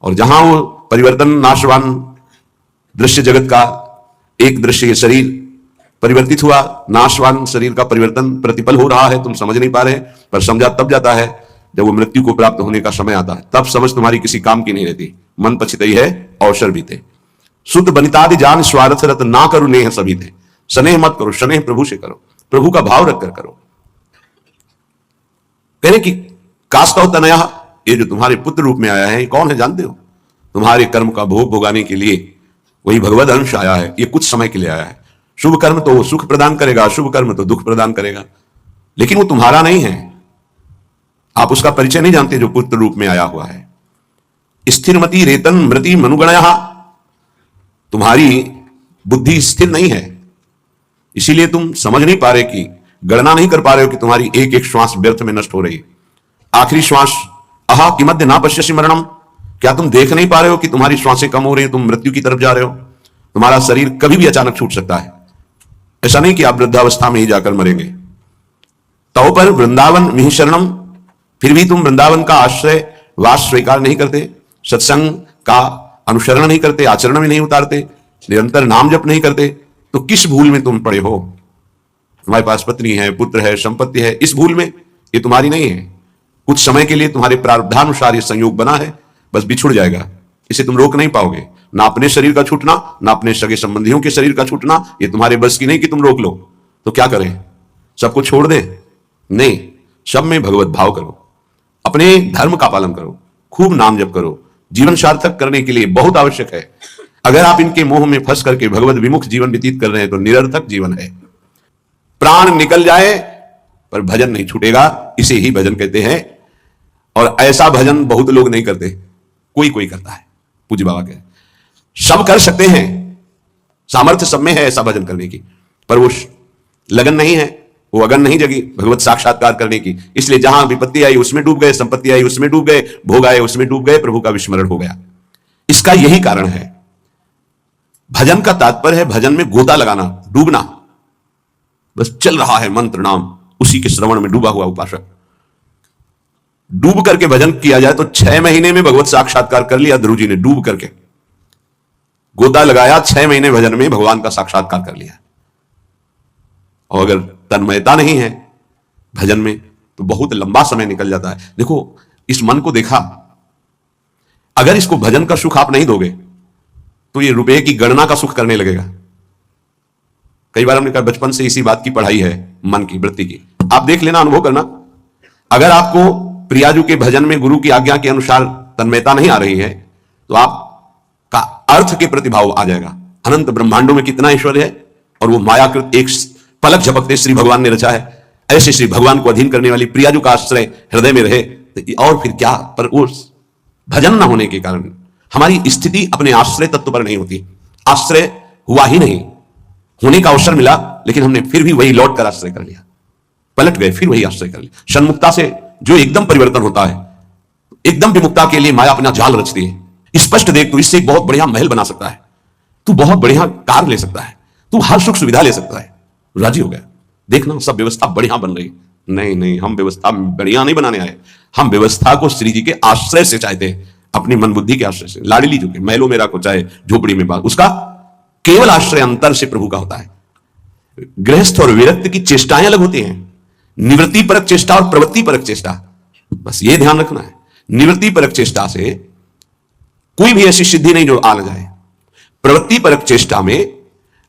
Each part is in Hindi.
और जहां वो परिवर्तन नाशवान दृश्य जगत का एक दृश्य शरीर परिवर्तित हुआ, नाशवान शरीर का परिवर्तन प्रतिपल हो रहा है, तुम समझ नहीं पा रहे, पर समझा तब जाता है जब वो मृत्यु को प्राप्त होने का समय आता है, तब समझ तुम्हारी किसी काम की नहीं रहती। मन पछितई है अवसर बीते, शुद्ध बनितादि जान स्वार्थ रत ना करो नेह सभी थे। स्नेह मत करो, स्नेह प्रभु से करो, प्रभु का भाव रखकर करो। कहने की कास्तव तनया, ये जो तुम्हारे पुत्र रूप में आया है ये कौन है जानते हो? तुम्हारे कर्म का भोग भोगाने के लिए वही भगवद अंश आया है, ये कुछ समय के लिए आया है। शुभ कर्म तो वो सुख प्रदान करेगा, अशुभ कर्म तो दुख प्रदान करेगा, लेकिन वो तुम्हारा नहीं है। आप उसका परिचय नहीं जानते जो पुत्र रूप में आया हुआ है। स्थिरमति रेतन मृति मनुगणया, तुम्हारी बुद्धि स्थिर नहीं है, इसीलिए तुम समझ नहीं पा रहे कि गणना नहीं कर पा रहे हो कि तुम्हारी एक एक श्वास व्यर्थ में नष्ट हो रही है। आखिरी श्वास अहा कि मध्य ना पश्यसि मरणम, क्या तुम देख नहीं पा रहे हो कि तुम्हारी श्वासें कम हो रही है, तुम मृत्यु की तरफ जा रहे हो। तुम्हारा शरीर कभी भी अचानक छूट सकता है, ऐसा नहीं कि आप वृद्धावस्था में ही जाकर मरेंगे। तो पर वृंदावन मिहि शरणम, फिर भी तुम वृंदावन का आश्रय वास स्वीकार नहीं करते, सत्संग का अनुसरण नहीं करते, आचरण में नहीं उतारते, निरंतर नाम जप नहीं करते, तो किस भूल में तुम पड़े हो? तुम्हारे पास पत्नी है, पुत्र है, संपत्ति है, इस भूल में, ये तुम्हारी नहीं है। कुछ समय के लिए तुम्हारे प्रारब्धानुसार ये संयोग बना है, बस बिछुड़ जाएगा, इसे तुम रोक नहीं पाओगे। ना अपने शरीर का छूटना, ना अपने सगे संबंधियों के शरीर का छूटना, ये तुम्हारे बस की नहीं कि तुम रोक लो। तो क्या करें, सबको छोड़ दें? नहीं, सब में भगवत भाव करो, अपने धर्म का पालन करो, खूब नाम जप करो। जीवन सार्थक करने के लिए बहुत आवश्यक है। अगर आप इनके मोह में फंस करके भगवत विमुख जीवन व्यतीत कर रहे हैं तो निरर्थक जीवन है। प्राण निकल जाए पर भजन नहीं छूटेगा, इसे ही भजन कहते हैं। और ऐसा भजन बहुत लोग नहीं करते, कोई कोई करता है। पूज्य बाबा कह, सब कर सकते हैं, सामर्थ्य सब में है ऐसा भजन करने की, पर वो लगन नहीं है, वो अगन नहीं जगी भगवत साक्षात्कार करने की। इसलिए जहां विपत्ति आई उसमें डूब गए, संपत्ति आई उसमें डूब गए, भोग आए उसमें डूब गए, प्रभु का विस्मरण हो गया। इसका यही कारण है। भजन का तात्पर्य है भजन में गोता लगाना, डूबना। बस चल रहा है मंत्र नाम, उसी के श्रवण में डूबा हुआ उपासक। डूब करके भजन किया जाए तो 6 महीने में भगवत साक्षात्कार कर लिया ध्रुव जी ने। डूब करके गोता लगाया, 6 महीने भजन में भगवान का साक्षात्कार कर लिया। और अगर तन्मयता नहीं है भजन में तो बहुत लंबा समय निकल जाता है। देखो इस मन को देखा, अगर इसको भजन का सुख आप नहीं दोगे तो ये रुपए की गणना का सुख करने लगेगा। कई बार हमने कहा बचपन से इसी बात की पढ़ाई है, मन की वृत्ति की। आप देख लेना, अनुभव करना। अगर आपको प्रियाजू के भजन में गुरु की आज्ञा के अनुसार तन्मयता नहीं आ रही है तो आपका अर्थ के प्रतिभाव आ जाएगा। अनंत ब्रह्मांडों में कितना ईश्वर है और वो मायाकृत एक पलक झपकते श्री भगवान ने रचा है। ऐसे श्री भगवान को अधीन करने वाली प्रियाजू का आश्रय हृदय में रहे और फिर क्या। पर वो भजन न होने के कारण हमारी स्थिति अपने आश्रय तत्व पर नहीं होती। आश्रय हुआ ही नहीं, होने का अवसर मिला लेकिन हमने फिर भी वही लौट कर आश्रय कर लिया, पलट गए फिर वही आश्रय कर लिया। सन्मुक्ता से जो एकदम परिवर्तन होता है, एकदम विमुक्ता के लिए माया अपना जाल रचती है। स्पष्ट देख, तू इससे एक बहुत बढ़िया महल बना सकता है, तू बहुत बढ़िया कार ले सकता है, तू हर सुख सुविधा ले सकता है। राजी हो गया, देखना सब व्यवस्था बढ़िया बन रही। नहीं नहीं, हम व्यवस्था बढ़िया नहीं बनाने आए, हम व्यवस्था को श्री जी के आश्रय से चाहते हैं, अपनी मन बुद्धि के आश्रय से। लाडली जो के महलों में रखो चाहे झोपड़ी में बात, उसका केवल आश्रय अंतर से प्रभु का होता है। गृहस्थ और विरक्त की चेष्टाएं अलग होती हैं, निवृत्ति परक चेष्टा और प्रवृत्ति परक चेष्टा। बस ये ध्यान रखना है, निवृत्ति परक चेष्टा से कोई भी ऐसी सिद्धि नहीं जो आ न जाए। प्रवृत्ति परक चेष्टा में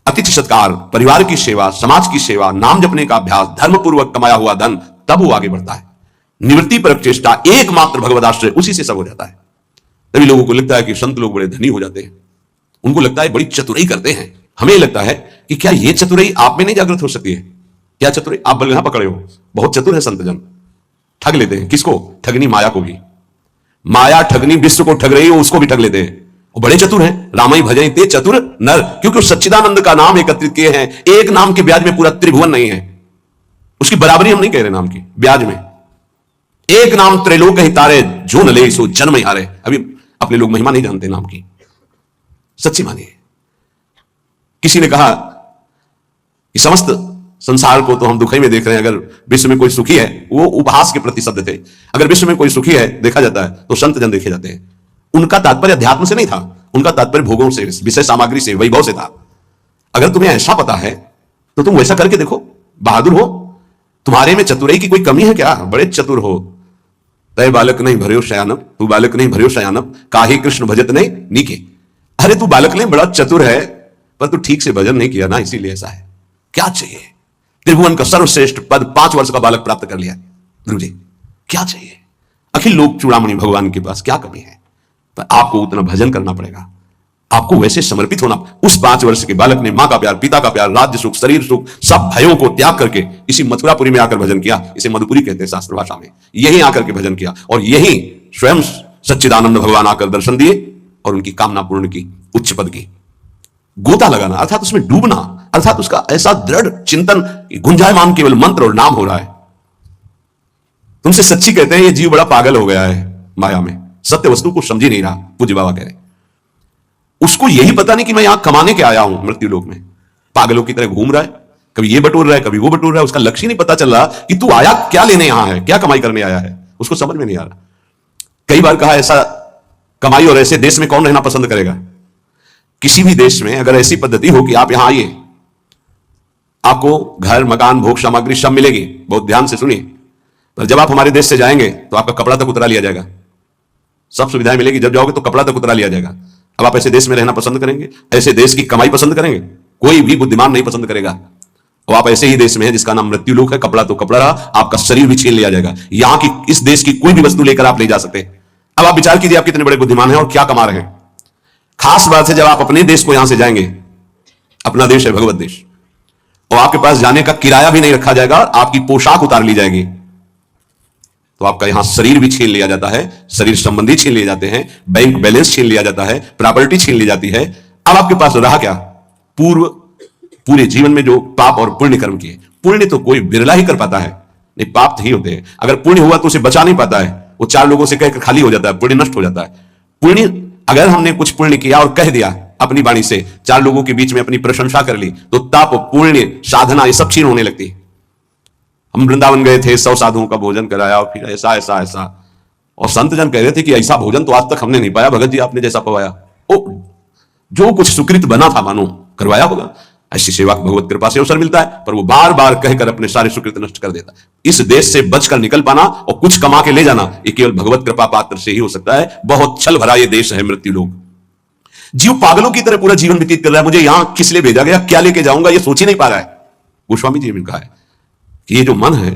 अतिथि सत्कार, परिवार की सेवा, समाज की सेवा, नाम जपने का अभ्यास, धर्म पूर्वक कमाया हुआ धन, तब वो आगे बढ़ता है। निवृत्ति परक चेष्टा एकमात्र भगवद आश्रय, उसी से सब हो जाता है। तभी लोगों को लगता है कि संत लोग बड़े धनी हो जाते हैं, उनको लगता है बड़ी चतुराई करते हैं। हमें लगता है कि क्या ये चतुराई आप में नहीं जागृत हो सकती है? क्या चतुराई आप बलगहा पकड़े हो? बहुत चतुर है संत जन, ठग लेते हैं। किसको? ठगनी माया को भी। माया ठगनी विश्व को ठग रही हो, उसको भी ठग लेते हैं। वो बड़े चतुर हैं। रामाई भजन ते चतुर नर, क्योंकि सच्चिदानंद का नाम एकत्रित किए हैं। एक नाम के ब्याज में पूरा त्रिभुवन नहीं है, उसकी बराबरी हम नहीं कह रहे नाम की ब्याज में। एक नाम त्रैलोक ही तारे, जो न ले सो जन्म ही हारे। अभी अपने लोग महिमा नहीं जानते नाम की, सच्ची मानिए। किसी ने कहा कि समस्त संसार को तो हम दुखी में देख रहे हैं, अगर विश्व में कोई सुखी है, वो उपहास के प्रति शब्द थे, अगर विश्व में कोई सुखी है देखा जाता है तो संत जन देखे जाते हैं। उनका तात्पर्य अध्यात्म से नहीं था, उनका तात्पर्य भोगों से, विषय सामग्री से, वैभव से था। अगर तुम्हें ऐसा पता है तो तुम वैसा करके देखो, बहादुर हो। तुम्हारे में चतुराई की कोई कमी है क्या? बड़े चतुर हो। तय बालक नहीं भर्यो शयानप, तू बालक नहीं भर्यो शयानप, काहे कृष्ण भजत नहीं नीके। अरे तू बालक नहीं, बड़ा चतुर है, पर तू ठीक से भजन नहीं किया ना, इसीलिए ऐसा है। क्या चाहिए? त्रिभुवन का सर्वश्रेष्ठ पद 5 वर्ष का बालक प्राप्त कर लिया गुरु जी, क्या चाहिए? अखिल लोक चूड़ामणि भगवान के पास क्या कमी है? पर आपको उतना भजन करना पड़ेगा, आपको वैसे समर्पित होना। उस 5 वर्ष के बालक ने मां का प्यार, पिता का प्यार, राज्य सुख, शरीर सुख, सब भयों को त्याग करके इसी मथुरापुरी में आकर भजन किया। इसे मधुपुरी कहते हैं शास्त्र भाषा में। यहीं आकर के भजन किया और यहीं स्वयं सच्चिदानंद भगवान आकर दर्शन दिए और उनकी कामना पूर्ण की, उच्च पद की। गोता लगाना अर्थात उसमें डूबना, अर्थात उसका ऐसा दृढ़ चिंतन, गुंजायमान केवल मंत्र और नाम हो रहा है। तुमसे सच्ची कहते हैं, ये जीव बड़ा पागल हो गया है माया में, सत्य वस्तु को समझ ही नहीं रहा। पूज्य बाबा कह रहे, उसको यही पता नहीं कि मैं यहां कमाने के आया हूं मृत्यु लोक में। पागलों की तरह घूम रहा है, कभी ये बटोर रहा है, कभी वो बटोर रहा है। उसका लक्ष्य ही नहीं पता चल रहा कि तू आया क्या लेने यहां है, क्या कमाई करने आया है, उसको समझ में नहीं आ रहा। कई बार कहा, ऐसा कमाई और ऐसे देश में कौन रहना पसंद करेगा? किसी भी देश में अगर ऐसी पद्धति हो कि आप यहां आइए, आपको घर, मकान, भोग सामग्री सब मिलेगी, बहुत ध्यान से सुनिए, पर जब आप हमारे देश से जाएंगे तो आपका कपड़ा तक उतरा लिया जाएगा, सब सुविधाएं मिलेगी। जब जाओगे तो कपड़ा तक उतरा लिया जाएगा। अब आप ऐसे देश में रहना पसंद करेंगे? ऐसे देश की कमाई पसंद करेंगे? कोई भी बुद्धिमान नहीं पसंद करेगा। और आप ऐसे ही देश में हैं जिसका नाम मृत्यु लोक है। कपड़ा तो कपड़ा रहा, आपका शरीर भी छीन लिया जाएगा। यहां की, इस देश की कोई भी वस्तु लेकर आप नहीं जा सकते। अब आप विचार कीजिए, आप कितने बड़े बुद्धिमान हैं और क्या कमा रहे हैं। खास बात है, जब आप अपने देश को यहां से जाएंगे, अपना देश है भगवत देश, और आपके पास जाने का किराया भी नहीं रखा जाएगा, आपकी पोशाक उतार ली जाएगी, तो आपका यहां शरीर भी छीन लिया जाता है, शरीर संबंधी छीन लिए जाते हैं, बैंक बैलेंस छीन लिया जाता है, प्रॉपर्टी छीन ली जाती है। अब आपके पास रहा क्या? पूरे जीवन में जो पाप और पुण्य कर्म किए। पुण्य तो कोई बिरला ही कर पाता है, नहीं पाप ही होते हैं। अगर पुण्य हुआ तो उसे बचा नहीं पाता है, वो 4 लोगों से कहकर खाली हो जाता है, पुण्य नष्ट हो जाता है। पुण्य, अगर हमने कुछ पुण्य किया और कह दिया अपनी वाणी से, 4 लोगों के बीच में अपनी प्रशंसा कर ली, तो ताप, पुण्य, साधना ये सब छीन होने लगती है। हम वृंदावन गए थे, 100 साधुओं का भोजन कराया और फिर ऐसा ऐसा ऐसा, और संत जन कह रहे थे कि ऐसा भोजन तो आज तक हमने नहीं पाया, भगत जी आपने जैसा पवाया। ओ, जो कुछ सुकृत बना था मानो करवाया होगा। ऐसी सेवा भगवत कृपा से अवसर मिलता है, पर वो बार बार कहकर अपने सारे सुकृत नष्ट कर देता है। इस देश से बचकर निकल पाना और कुछ कमा के ले जाना, ये केवल भगवत कृपा पात्र से ही हो सकता है। बहुत छल भरा ये देश है मृत्यु लोक। जीव पागलों की तरह पूरा जीवन व्यतीत कर रहा है। मुझे यहां किस लिए भेजा गया, क्या लेके जाऊंगा, ये सोच ही नहीं पा रहा है। गोस्वामी जी ने कहा है कि ये जो मन है,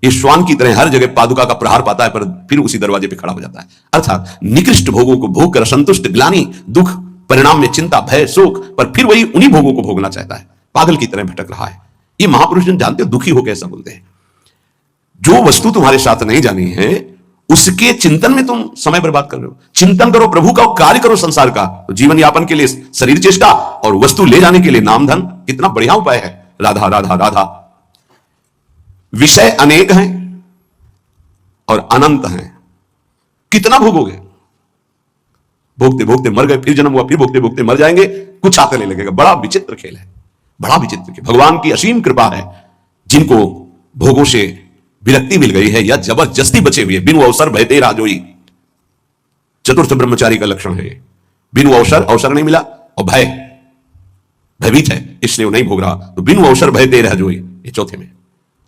ये श्वान की तरह हर जगह पादुका का प्रहार पाता है, पर फिर उसी दरवाजे पे खड़ा हो जाता है। अर्थात निकृष्ट भोगों को भोग कर असंतुष्ट, ग्लानि, दुख, परिणाम में चिंता, भय, शोक, पर फिर वही उन्हीं भोगों को भोगना चाहता है। पागल की तरह भटक रहा है। ये महापुरुष जन जानते हो, दुखी हो कैसा बोलते हैं। जो वस्तु तुम्हारे साथ नहीं जानी है, उसके चिंतन में तुम समय बर्बाद कर रहे हो। चिंतन करो प्रभु का, कार्य करो संसार का। तो जीवन यापन के लिए शरीर चेष्टा और वस्तु ले जाने के लिए नाम धन, कितना बढ़िया उपाय है। राधा राधा राधा। विषय अनेक हैं और अनंत हैं, कितना भोगोगे? भोगते भोगते मर गए, फिर जन्म हुआ, फिर भोगते भोगते मर जाएंगे, कुछ आते नहीं लगेगा। बड़ा विचित्र खेल है, बड़ा विचित्र खेल। भगवान की असीम कृपा है, जिनको भोगों से विरक्ति मिल गई है या जबरदस्ती बचे हुए, बिनु अवसर भयते राजोई। चतुर्थ ब्रह्मचारी का लक्षण है। बिनु अवसर नहीं मिला, और भयभीत है, इसलिए वो नहीं भोग रहा। तो बिनु अवसर भयते राजोई, ये चौथे में।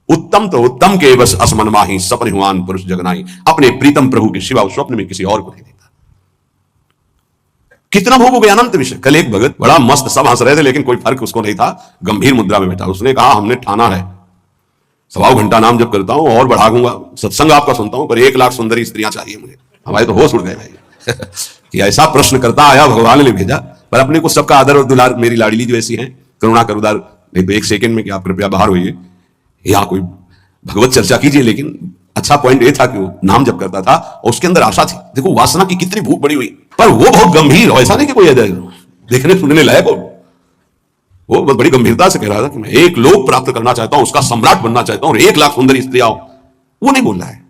उत्तम तो उत्तम के बस असमन माही, सपन हुआन पुरुष जगनाई। अपने प्रीतम प्रभु के सिवा स्वप्न में किसी और को नहीं देखता। कितना भोगोगे? अनंत विषय। कल एक भगत बड़ा मस्त, सब हंस रहे थे लेकिन कोई फर्क उसको नहीं था, गंभीर मुद्रा में बैठा। उसने कहा, हमने ठाना है 1.25 घंटा नाम जब करता हूं और बढ़ा दूंगा, सत्संग आपका सुनता हूं, पर 1 लाख सुंदरी स्त्रियां चाहिए मुझे। हमारे तो होश उड़ गए भाई कि ऐसा प्रश्न करता आया, भगवान ने भेजा। पर अपने को सबका आदर और दुलार, मेरी लाडली जो ऐसी है, करुणा कर उदार, नहीं तो 1 सेकंड में कि आप कृपया बाहर होइए, या कोई भगवत चर्चा कीजिए। लेकिन अच्छा पॉइंट ये था कि वो नाम जब करता था और उसके अंदर आशा थी। देखो वासना की कितनी भूख बड़ी हुई, पर वो बहुत गंभीर, ऐसा नहीं कि कोई देखने सुनने लायक हो। वो बहुत बड़ी गंभीरता से कह रहा था कि मैं 1 लोक प्राप्त करना चाहता हूं, उसका सम्राट बनना चाहता हूं, और 1 लाख सुंदरी स्त्रियां। वो नहीं बोल रहा है,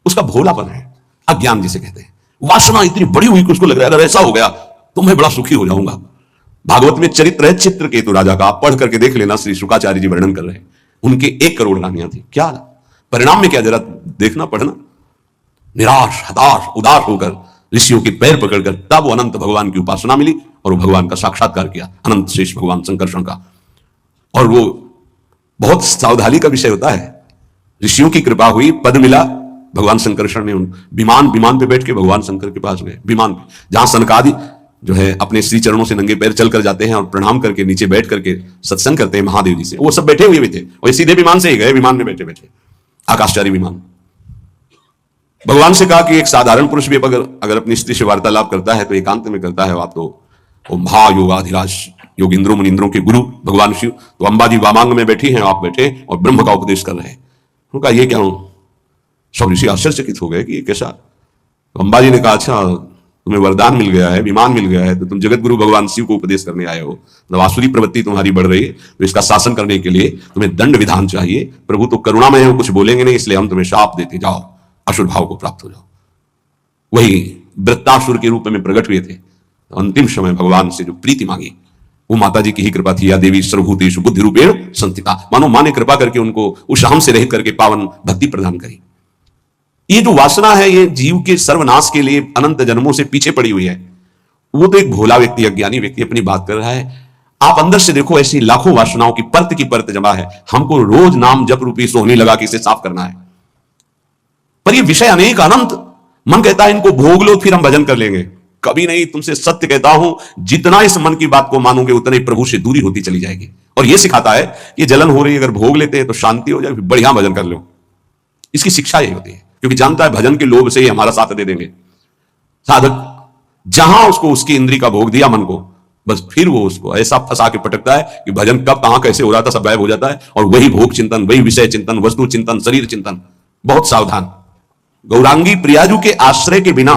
उसका भोलापन है, अज्ञान जिसे कहते हैं। वासना इतनी बड़ी हुई कि उसको लग रहा है अगर ऐसा हो गया तो मैं बड़ा सुखी हो जाऊंगा। भागवत में चरित्र है चित्रकेतु राजा का, आप पढ़ करके देख लेना, श्री शुकाचार्य जी वर्णन कर रहे हैं। उनके 1 करोड़ रानियां थी। क्या परिणाम में क्या, जरा देखना पढ़ना। निराश, हताश, उदास होकर ऋषियों के पैर पकड़कर, तब वो अनंत भगवान की उपासना मिली और वो भगवान का साक्षात्कार किया, अनंत शेष भगवान संकर्षण का। और वो बहुत सावधानी का विषय होता है। ऋषियों की कृपा हुई, पद मिला, भगवान संकर्षण ने विमान पे बैठ के भगवान शंकर के पास गए। विमान पे, जहां सनकादि जो है अपने श्री चरणों से नंगे पैर चल कर जाते हैं और प्रणाम करके नीचे बैठ करके सत्संग करते हैं महादेव जी से, वो सब बैठे हुए भी थे और सीधे विमान से ही गए, विमान में बैठे बैठे, आकाशचारी विमान। भगवान से कहा कि एक साधारण पुरुष भी अगर अपनी स्त्री से वार्तालाप करता है तो एकांत में करता है, आप तो महायोगाधिराज योगिंद्रों मुनिंद्रों के गुरु भगवान शिव, तो अंबाजी वामांग में बैठी हैं, आप बैठे और ब्रह्म का उपदेश कर रहे हैं। उनका ये क्या हूं? सब ऋषि आश्चर्यचकित हो गए कि ये कैसा। तो अंबाजी ने कहा, अच्छा तुम्हें वरदान मिल गया है, विमान मिल गया है, तो तुम जगत गुरु भगवान शिव को उपदेश करने आए हो, तो आसुरी प्रवृत्ति तुम्हारी बढ़ रही है, तो इसका शासन करने के लिए तुम्हें दंड विधान चाहिए। प्रभु तो करुणामय है, कुछ बोलेंगे नहीं, इसलिए हम तुम्हें शाप देते, जाओ असुर भाव को प्राप्त हो जाओ। वही वृत्तासुर के रूप में प्रकट हुए थे। तो अंतिम समय भगवान से जो प्रीति मांगी वो माता जी की ही कृपा थी। या देवी सर्वभूतेषु बुद्धि रूपेण संस्थिता, मानो मां ने कृपा करके उनको उस अहम से रहित करके पावन भक्ति प्रदान करी। ये जो वासना है, ये जीव के सर्वनाश के लिए अनंत जन्मों से पीछे पड़ी हुई है। वो तो एक भोला व्यक्ति, अज्ञानी व्यक्ति अपनी बात कर रहा है। आप अंदर से देखो, ऐसी लाखों वासनाओं की परत जमा है। हमको रोज नाम जप रूपी सोहनी लगा के इसे साफ करना है। पर ये विषय अनेक अनंत, मन कहता है इनको भोग लो फिर हम भजन कर लेंगे। कभी नहीं, तुमसे सत्य कहता हूं, जितना इस मन की बात को मानोगे उतने प्रभु से दूरी होती चली जाएगी। और यह सिखाता है कि जलन हो रही है, अगर भोग लेते हैं तो शांति हो जाए, फिर बढ़िया भजन कर लो। इसकी शिक्षा यही होती है, क्योंकि जानता है भजन के लोभ से ही हमारा साथ दे देंगे साधक। जहां उसको उसकी इंद्री का भोग दिया मन को, बस फिर वो उसको ऐसा फंसा के पटकता है कि भजन कब कहां कैसे हो रहा था सब गायब हो जाता है। और वही भोग चिंतन, वही विषय चिंतन, वस्तु चिंतन, शरीर चिंतन। बहुत सावधान। गौरांगी प्रियाजू के आश्रय के बिना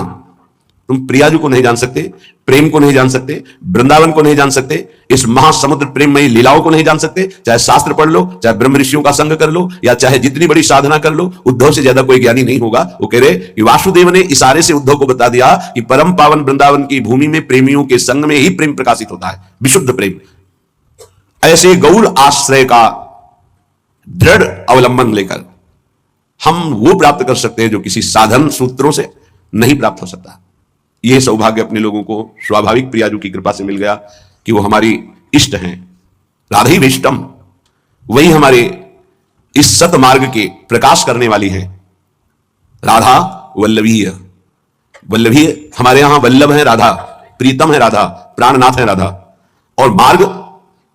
तुम प्रियाजू को नहीं जान सकते, प्रेम को नहीं जान सकते, वृंदावन को नहीं जान सकते, इस महासमुद्र प्रेममयी लीलाओं को नहीं जान सकते। चाहे शास्त्र पढ़ लो, चाहे ब्रह्म ऋषियों का संग कर लो, या चाहे जितनी बड़ी साधना कर लो, उद्धव से ज्यादा कोई ज्ञानी नहीं होगा। वो कह रहे कि वासुदेव ने इशारे से उद्धव को बता दिया कि परम पावन वृंदावन की भूमि में प्रेमियों के संग में ही प्रेम प्रकाशित होता है, विशुद्ध प्रेम। ऐसे गौड़ आश्रय का दृढ़ अवलंबन लेकर हम वो प्राप्त कर सकते हैं जो किसी साधन सूत्रों से नहीं प्राप्त हो सकता। यह सौभाग्य अपने लोगों को स्वाभाविक प्रियाजू की कृपा से मिल गया कि वो हमारी इष्ट हैं, राधे विष्टम। वही हमारे इस सत मार्ग के प्रकाश करने वाली हैं, राधा वल्लभीय। वल्लभीय हमारे यहां वल्लभ है राधा, प्रीतम है राधा, प्राणनाथ है राधा। और मार्ग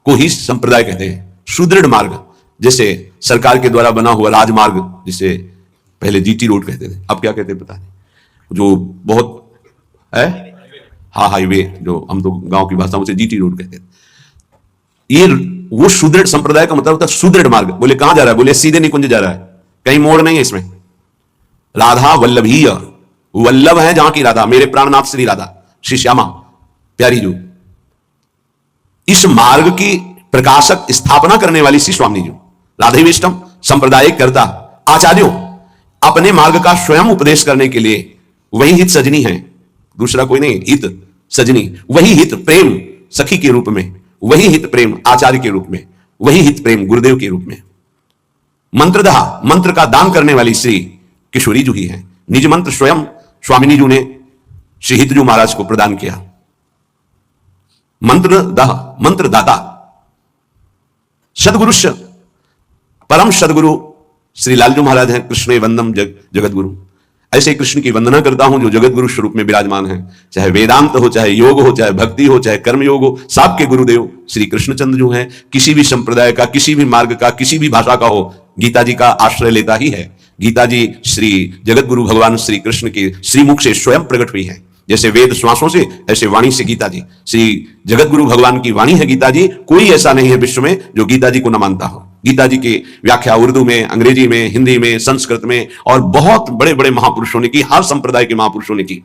को ही संप्रदाय कहते हैं, सुदृढ़ मार्ग। जैसे सरकार के द्वारा बना हुआ राजमार्ग, जिसे पहले जीटी रोड कहते थे, अब क्या कहते हैं पता नहीं, जो बहुत है, हाँ हाईवे, जो हम तो गांव की भाषा में उसे जीटी रोड कहते थे। ये वो सुदृढ़ संप्रदाय का मतलब होता है सुदृढ़ मार्ग। बोले कहां जा रहा है? बोले सीधे निकुंज जा रहा है, कहीं मोड़ नहीं है इसमें। राधा वल्लभीय, वल्लभ है जहां की राधा, मेरे प्राणनाथ श्री राधा, श्री श्यामा प्यारी जो। इस मार्ग की प्रकाशक स्थापना करने वाली श्री स्वामी जी, राधेविष्टम संप्रदाय करता आचार्यों, अपने मार्ग का स्वयं उपदेश करने के लिए वही हित सजनी है, दूसरा कोई नहीं। हित सजनी, वही हित प्रेम सखी के रूप में, वही हित प्रेम आचार्य के रूप में, वही हित प्रेम गुरुदेव के रूप में। मंत्रदहा, मंत्र का दान करने वाली श्री किशोरी जी ही है। निज मंत्र स्वयं स्वामिनी जी ने श्री हितजू महाराज को प्रदान किया। मंत्रदह, मंत्रदाता सदगुरुश्य, परम सदगुरु श्री लालजू महाराज हैं। कृष्ण वंदम जगत गुरु, ऐसे कृष्ण की वंदना करता हूं जो जगत गुरु स्वरूप में विराजमान है। चाहे वेदांत हो, चाहे योग हो, चाहे भक्ति हो, चाहे कर्म योग हो, सबके गुरुदेव श्री कृष्णचंद्र जो हैं। किसी भी संप्रदाय का, किसी भी मार्ग का, किसी भी भाषा का हो, गीता जी का आश्रय लेता ही है। गीता जी श्री जगत गुरु भगवान श्री कृष्ण के श्रीमुख से स्वयं प्रकट हुई है। जैसे वेद श्वासों से, ऐसे वाणी से गीता जी, श्री जगत गुरु भगवान की वाणी है गीता जी। कोई ऐसा नहीं है विश्व में जो गीता जी को न मानता हो। गीता जी की व्याख्या उर्दू में, अंग्रेजी में, हिंदी में, संस्कृत में और बहुत बड़े बड़े महापुरुषों ने की, हर संप्रदाय के महापुरुषों ने की।